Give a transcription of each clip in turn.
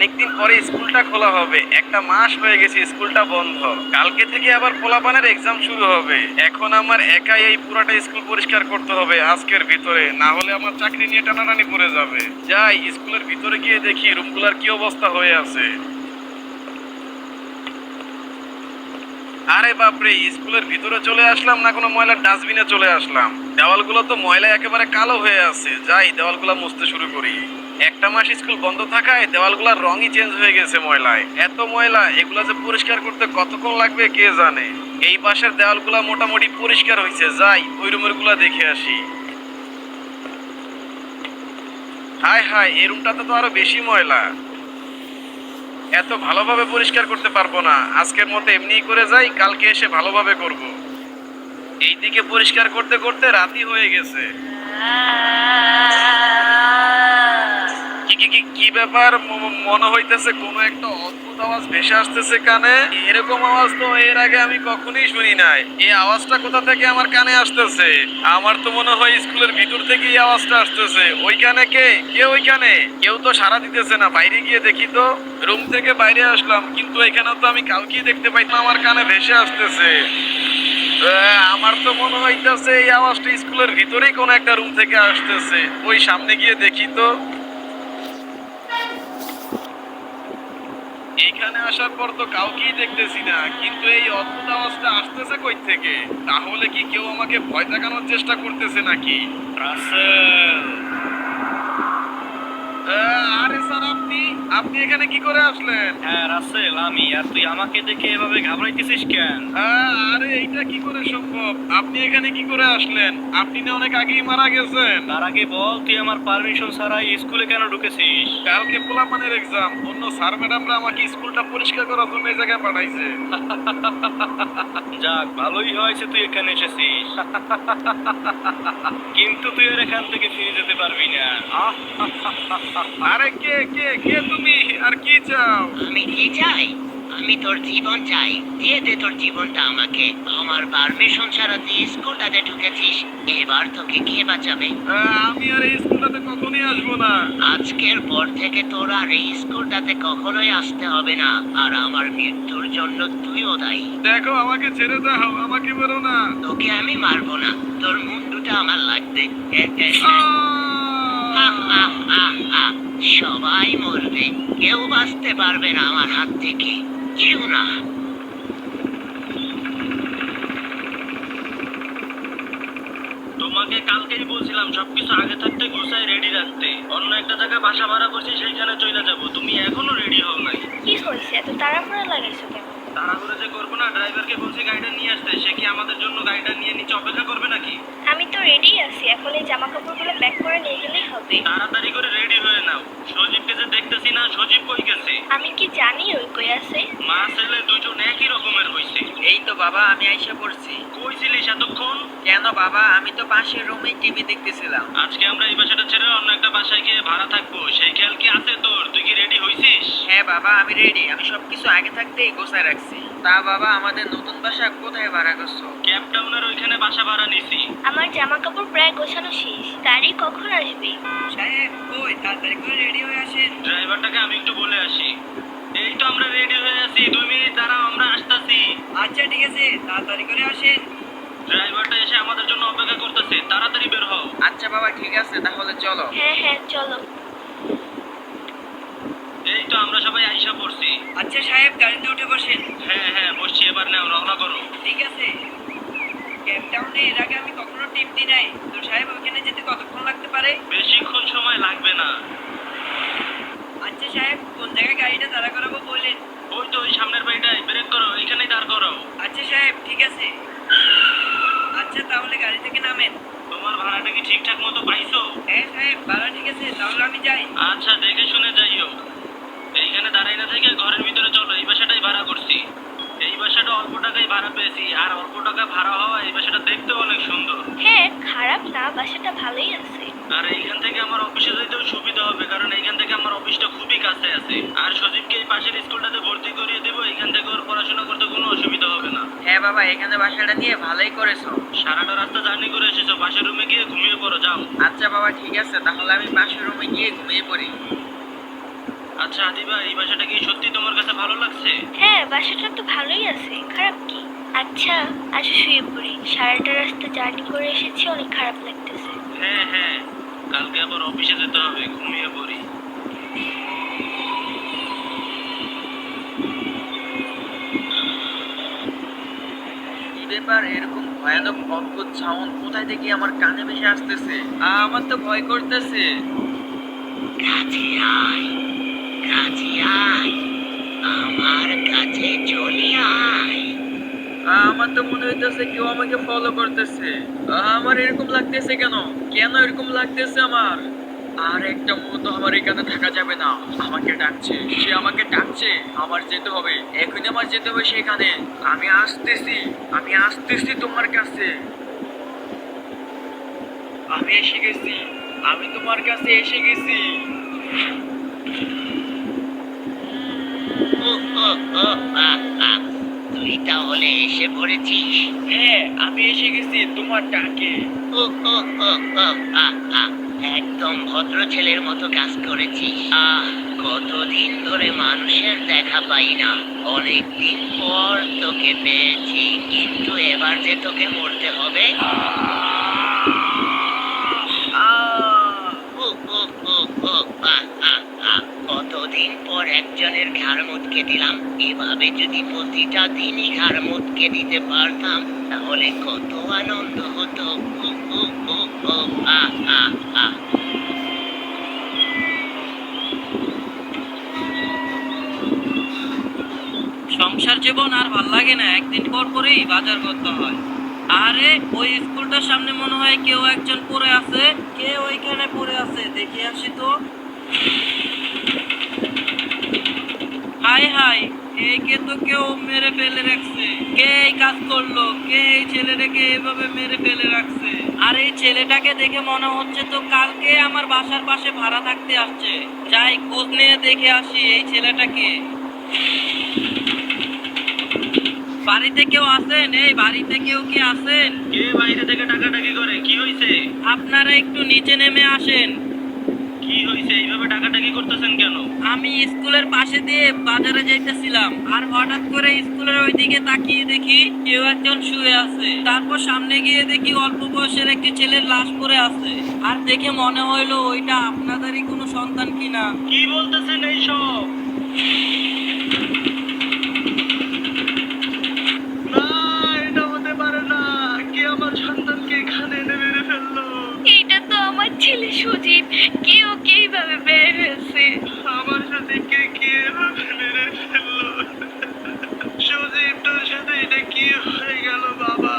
অনেকদিন পরে স্কুলটা খোলা হবে, একটা মাস হয়ে গেছে স্কুলটা বন্ধ। কালকে থেকে আবার পোলাপানের এক্সাম শুরু হবে। এখন আমার একাই এই পুরাটা স্কুল পরিষ্কার করতে হবে আজকের ভিতরে, না হলে আমার চাকরি নিয়ে টানাটানি পড়ে যাবে। যাই স্কুলের ভিতরে গিয়ে দেখি রুমগুলার কি অবস্থা হয়ে আছে। আরে বাপরে, স্কুলের ভিতরে চলে আসলাম না কোনো ময়লার ডাস্টবিনে চলে আসলাম। দেওয়ালগুলো তো ময়লা একেবারে কালো হয়ে আছে। যাই দেওয়ালগুলো মুছতে শুরু করি। একটা মাস স্কুল বন্ধ থাকায় দেওয়ালগুলোর রঙই চেঞ্জ হয়ে গেছে ময়লায়। এত ময়লা, এগুলা যে পরিষ্কার করতে কতক্ষণ লাগবে কে জানে। এই পাশের দেওয়ালগুলো মোটামুটি পরিষ্কার হয়েছে, যাই ওই রুমের গুলা দেখে আসি। হায় হায়, এই রুমটাতে তো আরো বেশি ময়লা। এত ভালোভাবে পরিষ্কার করতে পারবো না, আজকের মতো এমনিই করে যাই, কালকে এসে ভালোভাবে করব। এইদিকে পরিষ্কার করতে করতে রাতই হয়ে গেছে। কি কি কি কি ব্যাপার? মনে হইতেছে কোনো একটা অদ্ভুত আওয়াজ ভেসে আসতেছে কানে। এরকম আওয়াজ তো এর আগে আমি কখনোই শুনি নাই। এই আওয়াজটা কোথা থেকে আমার কানে আসতেছে? আমার তো মনে হয় স্কুলের ভিতর থেকে এই আওয়াজটা আসতেছে। ওইখানে কে কে ওইখানে? কেউ তো সাড়া দিতেছে না, বাইরে গিয়ে দেখি তো। রুম থেকে বাইরে আসলাম, কিন্তু এখানে তো আমি কাউকেই দেখতে পাইতাম। আমার কানে ভেসে আসতেছে। আমার তো মনে হইতাছে এই আওয়াজটা স্কুলের ভিতরেই কোনো একটা রুম থেকে আসতেছে। ওই সামনে গিয়ে দেখি তো। এইখানে আসার পর তো কাউকেই দেখতেছি না, কিন্তু এই অদ্ভুত আওয়াজটা আসতেছে কই থেকে? তাহলে কি কেউ আমাকে ভয় দেখানোর চেষ্টা করতেছে নাকি? রাসেল! আরে স্যার, আপনি আপনি এখানে কি করে আসলেন? হ্যাঁ রাসেল, আমি। আর তুই আমাকে দেখে এভাবে ঘাবড়াইতেছিস কেন? আরে এইটা কি করে সম্ভব? আপনি এখানে কি করে আসলেন? আপনি না অনেক আগেই মারা গেছেন। তার আগে বল, তুই আমার পারমিশন ছাড়াই স্কুলে কেন ঢুকেছিস? কালকে পোলাপানের এক্সাম, অন্য স্যার ম্যাডামরা আমাকে স্কুলটা পরিষ্কার করার জন্য এই জায়গায় পাঠাইছে। যাক, ভালোই হয়েছে তুই এখানে এসেছিস। কিন্তু তুই আর এখান থেকে ফিরে যেতে পারবি না। আরে কে কে কে তুমি? আর কি চাও? আমি কি চাই? আমি তোর জীবন চাই। দিয়ে দে তোর জীবনটা আমাকে। আমার পারমিশন ছাড়া তুই স্কুলটাতে ঢুকেছিস। এবার তোকে কে বাঁচাবে? আমি আর এই স্কুলটাতে কখনোই আসবো না। আজকের পর থেকে তোর আর এই স্কুলটাতে কখনোই আসতে হবে না। আর আমার মৃত্যুর জন্য তুইও দায়ী। দেখো, আমাকে ছেড়ে দাও, আমাকে বেরো না। তোকে আমি মারবো না, তোর মুন্ডুটা আমার লাগবে। আহ, আহ, আহ, আহ। সবাই মরবে, কেউ বাঁচতে পারবে না আমার হাত থেকে। কেউ না। তোমাকে কালকেই বলছিলাম সবকিছু আগে থাকতে গুছাই রেডি রাখতে। অন্য একটা জায়গায় বাসা ভাড়া করছি, সেইখানে চলে যাব। তুমি এখনো রেডি হও নাই। কি হয়েছে, এত তাড়াহুড়ো লাগাইছো কেন? তাড়াহুড়ো যে করবো না, ড্রাইভারকে বলছি গাড়িটা নিয়ে আসতে। সে কি আমাদের জন্য গাড়িটা নিয়ে নিচে অপেক্ষা করবে নাকি? আমি তো রেডি আছি, এখন এই জামা কাপড়গুলো প্যাক করে নিয়ে গেলেই হবে। তাড়াতাড়ি করে রেডি হয়ে নাও। সজীবকে যে দেখতেছি না, সজীব কই গেছে? আমি কি জানি ওই কই আছে? মা ছেলে দুজন একই রকমের হইছে। এই তো বাবা, আমি আইসা পড়ছি। কই ছিলিস এতক্ষণ? কেন বাবা? আমি তো পাশের রুমে টিভি দেখতেছিলাম। আজকে আমরা এই বাসাটা ছেড়ে অন্য একটা বাসায় গিয়ে ভাড়া থাকবো, সেই খেয়াল কি আছে তোর? তুই কি রেডি হইছিস? হ্যাঁ বাবা, আমি রেডি। আমি সবকিছু আগে থাকতেই গোছায় রাখছি। তা বাবা, আমাদের নতুন বাসা কোথায় ভাড়া করছো? ক্যাপ টাউনের ওইখানে বাসা ভাড়া নিছি। আমার জামা কাপড় প্রায় গোছানো শেষ, গাড়ি কখন আসবে? সাহেব কই, তাড়াতাড়ি করে রেডি হয়ে আসেন। ড্রাইভারটাকে আমি একটু বলে আসি। এই তো আমরা রেডি হয়ে আছি, 2 মিনিট দাঁড়াও, আমরা আসতেছি। আচ্ছা ঠিক আছে, তাড়াতাড়ি করে আসেন। ড্রাইভারটা এসে আমাদের জন্য অপেক্ষা করতেছে, তাড়াতাড়ি বের হও। আচ্ছা বাবা, ঠিক আছে, তাহলে চলো। হ্যাঁ হ্যাঁ চলো। এই তো আমরা সবাই আইসা পড়ছি। আচ্ছা সাহেব, গাড়িতে উঠে বসেন। হ্যাঁ হ্যাঁ বসছি, এবার নাও, রওনা করো। ঠিক আছে। কেপ টাউনে এর আগে আমি কখনো টিপ দিই নাই। তো সাহেব, ওইখানে যেতে কতক্ষণ লাগতে পারে? বেশিক্ষণ সময় লাগবে না। আচ্ছা সাহেব, কোন জায়গায় গাড়িটা দাঁড়া করাবো বললেন? ওই তো ওই সামনের বাড়িটায় ব্রেক করো, এখানেই দাঁড় করো। আচ্ছা সাহেব, ঠিক আছে। আচ্ছা তাহলে গাড়ি থেকে নামেন। তোমার ভাড়াটা কি ঠিকঠাক মতো পাইছো? হ্যাঁ সাহেব, ভাড়া ঠিক আছে, তাহলে আমি যাই। আচ্ছা, দেখে শুনে যাইও। এইখানে দাঁড়াই না থেকে ঘরের ভিতরে চলো, এই বাসাটাই ভাড়া করছি। এই বাসাটা অল্প টাকায় ভাড়া পেয়েছি, আর অল্প টাকা ভাড়া হওয়া এই বাসাটা দেখতে অনেক সুন্দর। হ্যাঁ খারাপ না, বাসাটা ভালোই আছে। আর এইখান থেকে আমার অফিসে যেতেও সুবিধা হবে, কারণ এইখান থেকে আমার অফিসটা খুবই কাছে আছে। আর সজীবকে এই পাশের স্কুলটাতে ভর্তি করিয়ে দেবো, এইখান থেকে ওর পড়াশোনা করতে কোনো অসুবিধা হবে না। হ্যাঁ বাবা, এখানে বাসাটা নিয়ে ভালোই করেছো। সারাটা রাস্তা জার্নি করে এসেছো, পাশের রুমে গিয়ে ঘুমিয়ে পড়ো, যাও। আচ্ছা বাবা, ঠিক আছে, তাহলে আমি পাশের রুমে গিয়ে ঘুমিয়ে পড়ি। আচ্ছা আচ্ছা আদিবা, এই বাসাটা কি সত্যি তোমার কাছে ভালো লাগছে? হ্যাঁ, বাসাটা তো ভালোই আছে, খারাপ কি? আচ্ছা, আজ শুয়ে পড়ি। সারাটা রাস্তা জার্নি করে এসেছি, অনেক খারাপ লাগতেছে। হ্যাঁ হ্যাঁ, কালকে আবার অফিসে যেতে হবে, ঘুমিয়ে পড়ি। কি ব্যাপার, এরকম ভয়ানক অদ্ভুত সাউন্ড কোথায় থেকে আমার কানে ভেসে আসতেছে? আমার তো ভয় করতেছে। কাছে আয়, কাছে আয়, আমার কাছে চলে আয়। আমার তো মনে হইতেছে কেউ আমাকে ফলো করতেছে। আমার এরকম লাগতেছে কেন? কেন এরকম লাগতেছে আমার? আর একটা মুহূর্ত আমার এখানে থাকা যাবে না। আমাকে ডাকছে, সে আমাকে ডাকছে। আমার যেতে হবে, এখনই আমার যেতে হবে সেখানে। আমি আসতেছি, আমি আসতেছি তোমার কাছে। আমি এসে গেছি, আমি তোমার কাছে এসে গেছি। ও, ও, ও, তুই তাহলে এসে পড়েছিস? হ্যাঁ, আমি এসে গেছি তোমার ডাকে। ও, ও, ও, ও, একদম ভদ্র ছেলের মতো কাজ করেছিস। কতদিন ধরে মানুষের দেখা পাই না, অনেক দিন পর তোকে পেয়েছি, কিন্তু এবার যে তোকে মরতে হবে। ও, ও, ও, ও, কতদিন পর একজনের ঘাড় মুটকে দিলাম। এভাবে যদি প্রতিটা দিনই ঘাড় মুটকে দিতে পারতাম তাহলে কত আনন্দ হতো। ও, ও, ও, ও, আ, আ, আ। সংসার জীবন আর ভাল লাগে না, একদিন পর পরেই বাজার করতে হয়। আরে ওই স্কুলটার সামনে মনে হয় কেউ একজন পড়ে আছে। কে ওইখানে পড়ে আছে, দেখে আসি তো। হাই হাই, একে তো কেউ মেরে ফেলে রাখছে। কে এই কাজ করলো? কে এই ছেলেটাকে এভাবে মেরে ফেলে রাখছে? আর এই ছেলেটাকে দেখে মনে হচ্ছে তো কালকে আমার বাসার পাশে ভাড়া থাকতে আসছে। যাই খোঁজ নিয়ে দেখে আসি এই ছেলেটাকে। বাড়িতে কেউ আছেন? এই বাড়িতে কেউ কি আছেন? কে বাইরে থেকে টাকাটাকি করে? কি হয়েছে? আপনারা একটু নিচে নেমে আসেন। কি হয়েছে, এইভাবে টাকাটাকি করতেছেন কেন? আমি স্কুলের পাশে দিয়ে বাজারে যাইতেছিলাম, আর হঠাৎ করে স্কুলের ওইদিকে তাকিয়ে দেখি কেউ একজন শুয়ে আছে। তারপর সামনে গিয়ে দেখি অল্প বয়সের একটি ছেলের লাশ পড়ে আছে। আর দেখে মনে হইলো ওইটা আপনাদেরই কোনো সন্তান কিনা। কি বলতেছেন এইসব? না, এটা হতে পারে না। কে আমার সন্তানকে এখানে এনে মেরে ফেললো? এইটা তো আমার ছেলে সুজিত, কেউ এইভাবে মেরে ফেলছে। আমার সজীবকে কে এভাবে মেরে ফেললো? সজীব, তোর সাথে এটা কি হয়ে গেল বাবা?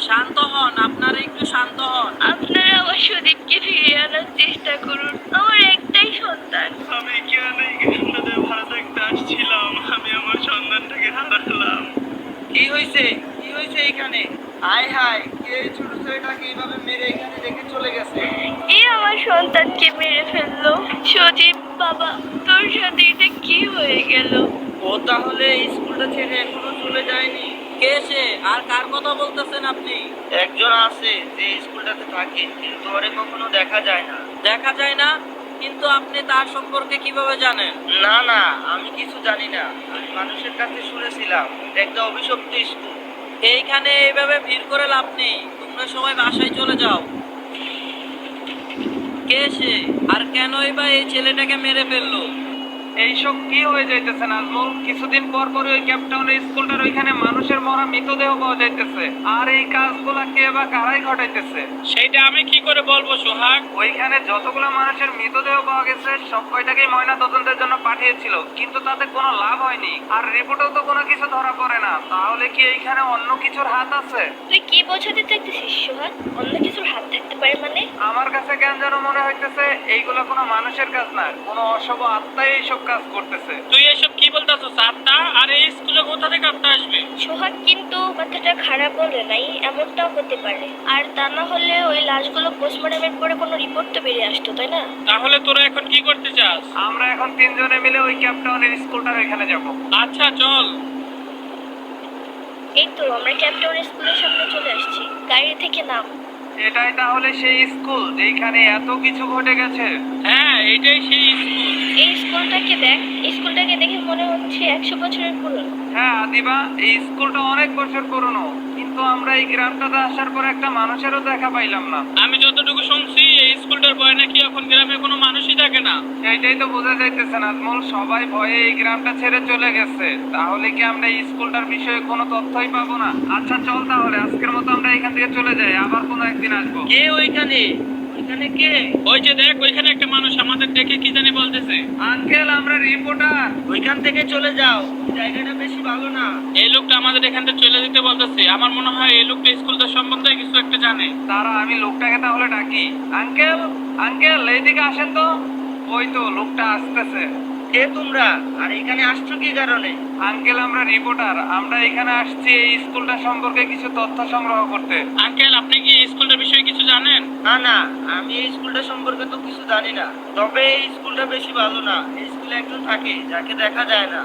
শান্ত হন, আপনারা একটু শান্ত হন। আপনারা আমার সুদীপকে ফিরিয়ে আনার চেষ্টা করুন, আমার একটাই সন্তান। আমি কেন এখানটাতে ভাড়া থাকতে আসছিলাম? আমি আমার সন্তানটাকে হারালাম। কি হয়েছে? কি হয়েছে এখানে? হাই হাই, কে এই ছোট ছেলেটাকে এইভাবে মেরে এখানে রেখে চলে গেছে? এ আমার সন্তানকে মেরে ফেললো। সজীব বাবা, তোর সাথে এটা কি হয়ে গেল? ও তাহলে এই স্কুলটা ছেড়ে এখনো চলে যায়নি? কে সে? আর কার কথা বলতেছেন আপনি? একজন আছে যে স্কুলটাতে থাকে, কিন্তু ওরে কখনো দেখা যায় না। দেখা যায় না? কিন্তু আপনি তার সম্পর্কে কিভাবে জানেন? না না, আমি কিছু জানি না। আমি মানুষের কাছে শুনেছিলাম এটা একটা অভিশপ্ত স্কুল। এইখানে এইভাবে ভিড় করে লাভ নেই, তোমরা সবাই বাসায় চলে যাও। কে সে? আর কেনই বা এই ছেলেটাকে মেরে ফেললো? এইসব কি হয়ে যাইতেছে নাজমুল? কিছুদিন পর পরে ওই ক্যাপটাউনের স্কুলটার ওইখানে মানুষের মরা মৃতদেহ পাওয়া যাইতেছে, আর এই কাজগুলা কে বা কারাই ঘটাইতেছে সেটা আমি কি করে বলবো সোহাগ? ওইখানে যতগুলো মানুষের মৃতদেহ পাওয়া গেছে সব কয়টাকেই ময়না তদন্তের জন্য পাঠিয়েছিল, কিন্তু তাতে কোনো লাভ হয়নি, আর রিপোর্টেও তো কোনো কিছু ধরা পড়ে না। তাহলে কি এইখানে অন্য কিছুর হাত আছে? তুই কি বোঝাতে চাইতেছিস সোহাগ? অন্য কিছুর হাত থাকতে পারে মানে? আমার কাছে কেন যেন মনে হইতেছে এইগুলো কোনো মানুষের কাজ না, কোনো অশুভ আত্মাই এইসব কাজ করতেছে। তুই এসব কি বলতেছিস? আত্মা? আর এই স্কুলে কোথা থেকে আত্মা আসবে? সোহাগ কিন্তু কথাটা খারাপ বলে নাই, এমনটাও হতে পারে। আর তা না হলে ওই লাশগুলো পোস্টমর্টমের পরে কোনো রিপোর্ট তো বেরিয়ে আসতো, তাই না? তাহলে তোরা এখন কি করতে চাস? আমরা এখন তিনজনে মিলে ওই ক্যাপটাউনের স্কুলটার ওইখানে যাব। আচ্ছা চল। এই তো আমরা ক্যাপটাউন স্কুলের সামনে চলে আসছি, গাড়ি থেকে নাম। এটাই তাহলে সেই স্কুল যেখানে এত কিছু ঘটে গেছে? হ্যাঁ, এটাই সেই স্কুল। এই স্কুলটাকে দেখ, এই স্কুলটাকে দেখে মনে হচ্ছে 100 বছরের পুরনো। হ্যাঁ আদিবা, এই স্কুলটা অনেক বছর পুরনো, কিন্তু আমরা এই গ্রামটাতে আসার পর একটা মানুষেরও দেখা পাইলাম না। আমি যতটুকু শুনছি এই স্কুলটার ভয় নাকি এখন গ্রামে কোনো মানুষই থাকে না। এইটাই তো বোঝা যাইতেছে নাজমুল, সবাই ভয়ে এই গ্রামটা ছেড়ে চলে গেছে। তাহলে কি আমরা এই স্কুলটার বিষয়ে কোনো তথ্যই পাবো না? আচ্ছা চল তাহলে আজকের মতো আমরা এখান থেকে চলে যাই, আবার কোনো একদিন আসবো। কে ওইখানে? ওইখানে কে? ওই যে দেখ, ওইখানে একটা মানুষ আমাদের দেখে কি জানি বলতেছে। আঙ্কেল, আমরা রিপোর্টার। ওইখান থেকে চলে যাও, জায়গাটা বেশি ভালো না। এই লোকটা আমাদের এখান থেকে চলে যেতে বলতেছে। আমার মনে হয় এই লোকটা স্কুলটা সম্বন্ধে কিছু একটা জানে। তারা, আমি লোকটাকে তাহলে ডাকি। আঙ্কেল, আঙ্কেল এইদিকে আসেন তো। ওই তো লোকটা আসতেছে। কে তোমরা? আর এখানে আসছো কি কারণে? আঙ্কেল, আমরা রিপোর্টার। আমরা এখানে আসছি এই স্কুলটা সম্পর্কে কিছু তথ্য সংগ্রহ করতে। আঙ্কেল, আপনি কি এই স্কুলটার বিষয়ে কিছু জানেন? না না, আমি এই স্কুলটা সম্পর্কে তো কিছু জানি না। তবে এই স্কুলটা বেশি ভালো না। এই স্কুলে একজন থাকে যাকে দেখা যায় না।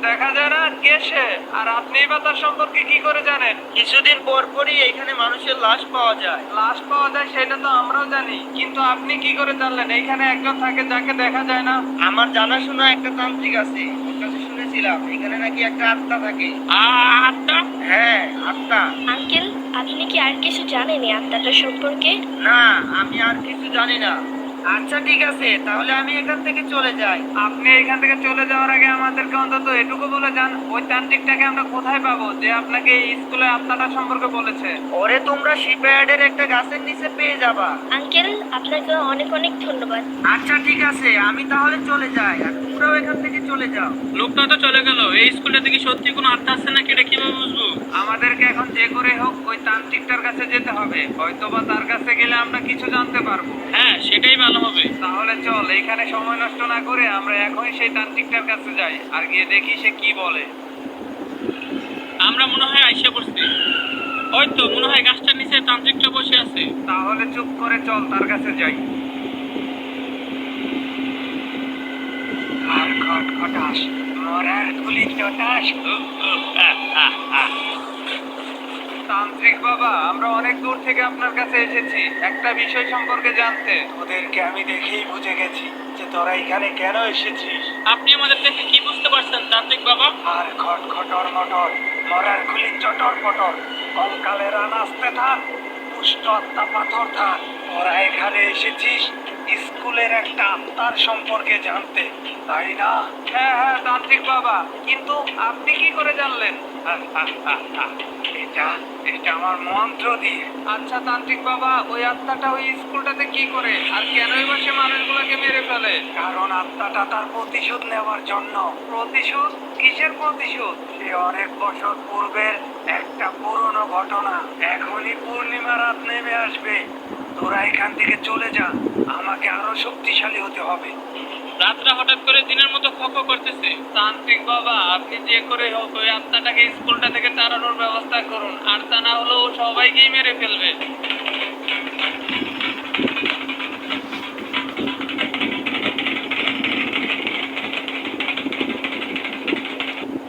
দেখা যায় না? কে সে? আর আপনি বা তার সম্পর্কে কি করে জানেন? কিছুদিন পর পরই এখানে মানুষের লাশ পাওয়া যায়। লাশ পাওয়া যায় সেটা তো আমরাও জানি, কিন্তু আপনি কি করে জানলেন এইখানে একজন থাকে যাকে দেখা যায় না? আমার জানাশোনা একটা তান্ত্রিক আছে, ওর কাছে শুনেছিলাম এখানে নাকি একটা আত্মা থাকে। আত্মা? হ্যাঁ, আত্মা। আঙ্কেল, আপনি কি আর কিছু জানেন এই আত্মাটার সম্পর্কে? না, আমি আর কিছু জানি না। আচ্ছা ঠিক আছে, তাহলে আমি এখান থেকে চলে যাই। আপনি এখান থেকে চলে যাওয়ার আগে আমাদেরকে অন্তত এটুকু বলে যান, ওই তান্ত্রিকটাকে আমরা কোথায় পাবো যে আপনাকে এই স্কুলে আত্মাটা সম্পর্কে বলেছে? ওরে তোমরা শিপইয়ার্ডের একটা গাছের নিচে পেয়ে যাবা। আঙ্কেল, আপনাকে অনেক অনেক ধন্যবাদ। আচ্ছা ঠিক আছে, আমি তাহলে চলে যাই, আর তোমরাও এখান থেকে চলে যাও। লোকটা তো চলে গেল। এই স্কুলটা থেকে সত্যি কোনো আত্মা আছে নাকি এটা কিভাবে বুঝবো? আমাদেরকে এখন যে করে হোক ওই তান্ত্রিকটার কাছে যেতে হবে, হয়তোবা তার কাছে গেলে আমরা কিছু জানতে পারবো। হ্যাঁ, সেটাই ভালো হবে। তাহলে চল, এখানে সময় নষ্ট না করে আমরা এখনই সেই তান্ত্রিকটার কাছে যাই আর গিয়ে দেখি সে কি বলে। আমরা মনে হয় আইসা পড়ছি। হয়তো মনে হয় গাছটার নিচে তান্ত্রিকটা বসে আছে। তাহলে চুপ করে চল তার কাছে যাই। আর খটখটাস, মরার গুলি চটাস। তান্ত্রিক বাবা, আমরা অনেক দূর থেকে আপনার কাছে এসেছি একটা বিষয় সম্পর্কে জানতে। ওদেরকে আমি দেখেই বুঝে গেছি যে তোরা এখানে কেন এসেছিস। আপনি আমাদের দেখে কি বুঝতে পারছেন তান্ত্রিক বাবা? আর খটখটর মটর, মরার গুলি চটর পটর, কঙ্কালের রান আসতে থাক, পুষ্ট আত্মা পাথর থাক। তোরা এখানে এসেছিস স্কুলের একটা আত্মার সম্পর্কে জানতে, তাই না? হ্যাঁ হ্যাঁ তান্ত্রিক বাবা, কিন্তু আপনি কি করে জানলেন? এটা এটা আমার মন্ত্র দিয়ে। আচ্ছা তান্ত্রিক বাবা, ওই আত্মাটা ওই স্কুলটাতে কি করে আর কেনই বা সে মানুষগুলোকে মেরে ফেলে? কারণ আত্মাটা তার প্রতিশোধ নেওয়ার জন্য। প্রতিশোধ? কিসের প্রতিশোধ? সে অনেক বছর পূর্বের একটা পুরনো ঘটনা। এখনই পূর্ণিমা রাত নেমে আসবে, তোরা এখান থেকে চলে যা, আমাকে আরো শক্তিশালী হতে হবে। রাতটা হঠাৎ করে দিনের মতো খো করতেছে। তান্ত্রিক বাবা, আপনি যে করে হোক ওই আত্মাটাকে স্কুলটা থেকে তাড়ানোর ব্যবস্থা করুন, আর তা না হলে ও সবাইকেই মেরে ফেলবে।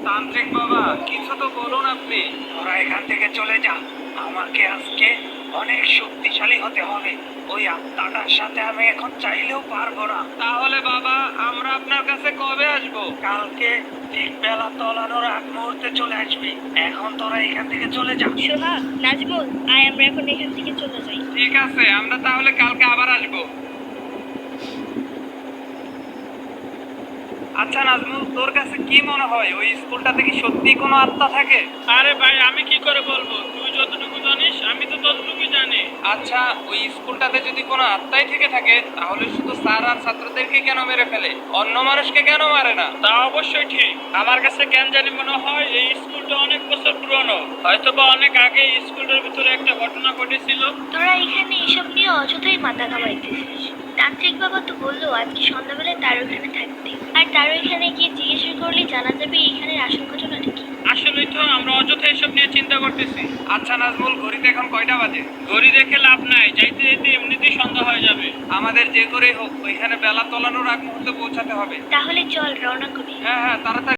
তান্ত্রিক বাবা, কিছু তো বলুন আপনি। তোরা এখান থেকে চলে যা, আমাকে আজকে অনেক শক্তিশালী হতে হবে। ওই আত্মাটার সাথে আমি এখন চাইলেও পারবো না। তাহলে বাবা, আমরা আপনার কাছে কবে আসবো? কালকে ঠিক বেলা তলানোর আগ মুহূর্তে চলে আসবি। এখন তোরা এখান থেকে চলে যা। সোহাগ, নাজমুল, আয় আমরা এখন এখান থেকে চলে যাই। ঠিক আছে, আমরা তাহলে কালকে আবার আসবো। আচ্ছা নাজমুল, তোর কাছে কি মনে হয় ওই স্কুলটাতে কি সত্যি কোনো আত্মা থাকে? আরে ভাই, আমি কি করে বলবো? তুই যতটুকু জানিস আমি তো ততটুকুই জানি। আচ্ছা, ওই স্কুলটাতে যদি কোনো আত্মাই থেকে থাকে তাহলে শুধু স্যার আর ছাত্রদেরকে কেন মেরে ফেলে, অন্য মানুষকে কেন মারে না? তা অবশ্যই ঠিক। আমার কাছে কেন জানি মনে হয় এই স্কুলটা অনেক বছর পুরনো। হয়তো বা অনেক আগে এই স্কুলটার ভিতরে একটা ঘটনা ঘটেছিল। তোরা এখানে এসব নিয়ে অযথাই মাথা ঘামাইতেছিস। তান্ত্রিক বাবা তো বললো আজকে সন্ধ্যাবেলায় তার ওখানে থাকতে, আর তার ওখানে গিয়ে জিজ্ঞেস করলে জানা যাবে এখানের আসল ঘটনাটা কি। আসলেই তো আমরা অযথা এসব নিয়ে চিন্তা করতেছি। আচ্ছা নাজমুল, ঘড়িতে এখন কয়টা বাজে? ঘড়ি দেখে লাভ নাই, যাইতে যাইতে এমনিতেই সন্ধ্যা হয়ে যাবে। আমাদের যে করে হোক ওইখানে বেলা তলানোর আগ মুহূর্তে পৌঁছাতে হবে। তাহলে চল রওনা করি। হ্যাঁ হ্যাঁ, তাড়াতাড়ি।